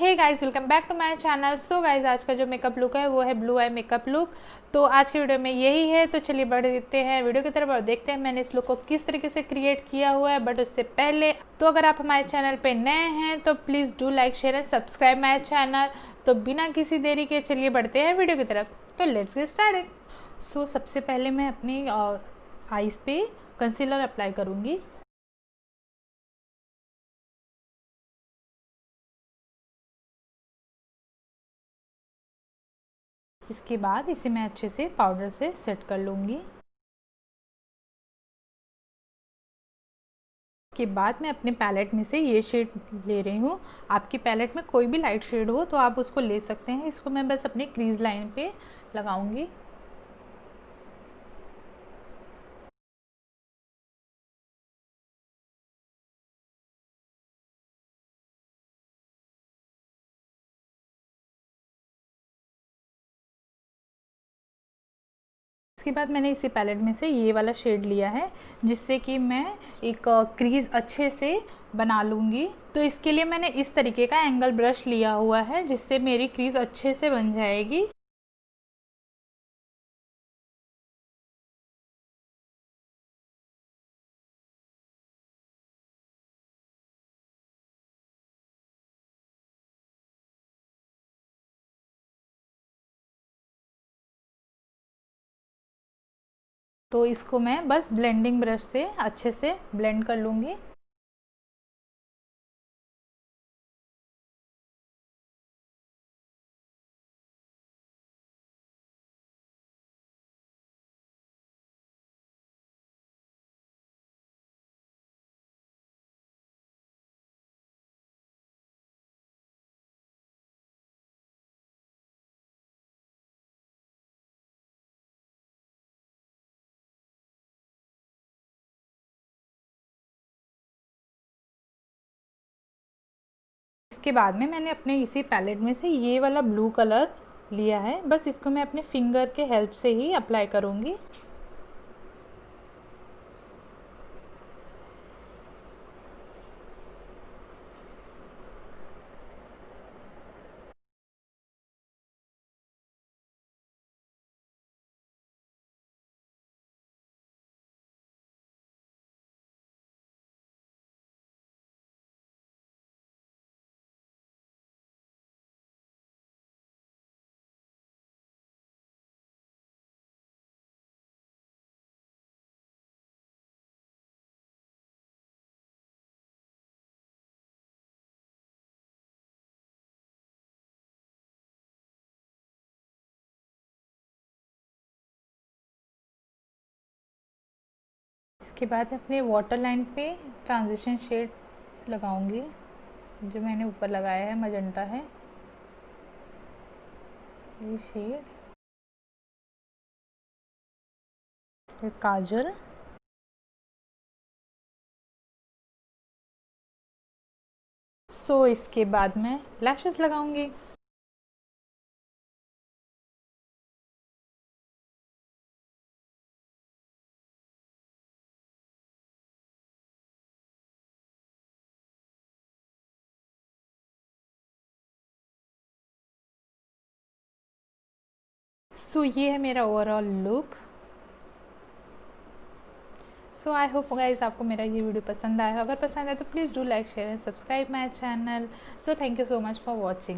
Hey guys, welcome back to my channel. So guys, आज का जो मेकअप लुक है वो है ब्लू आई मेकअप लुक। तो आज की वीडियो में यही है। तो चलिए बढ़ देते हैं वीडियो की तरफ और देखते हैं मैंने इस लुक को किस तरीके से क्रिएट किया हुआ है। बट उससे पहले तो अगर आप हमारे चैनल पे नए हैं तो please do like share and subscribe my channel. तो बिना किसी देरी के चलिए बढ़ते हैं वीडियो की तरफ। तो लेट्स गेट स्टार्टेड। सो सबसे पहले मैं अपनी आईज पे कंसीलर अप्लाई करूँगी। इसके बाद इसे मैं अच्छे से पाउडर से सेट कर लूँगी। के बाद मैं अपने पैलेट में से ये शेड ले रही हूँ। आपकी पैलेट में कोई भी लाइट शेड हो तो आप उसको ले सकते हैं। इसको मैं बस अपने क्रीज लाइन पे लगाऊंगी। इसके बाद मैंने इसी पैलेट में से ये वाला शेड लिया है जिससे कि मैं एक क्रीज अच्छे से बना लूँगी। तो इसके लिए मैंने इस तरीके का एंगल ब्रश लिया हुआ है जिससे मेरी क्रीज अच्छे से बन जाएगी। तो इसको मैं बस ब्लेंडिंग ब्रश से अच्छे से ब्लेंड कर लूँगी। इसके बाद में मैंने अपने इसी पैलेट में से ये वाला ब्लू कलर लिया है। बस इसको मैं अपने फिंगर के हेल्प से ही अप्लाई करूँगी। इसके बाद अपने वाटर लाइन पे ट्रांजिशन शेड लगाऊंगी। जो मैंने ऊपर लगाया है मजेंटा है ये शेड। फिर काजल, सो इसके बाद मैं लैशेस लगाऊंगी। सो ये है मेरा overall look. So I hope guys आपको मेरा ये वीडियो पसंद आया। अगर पसंद आया तो please do like share and subscribe my channel. So thank you so much for watching.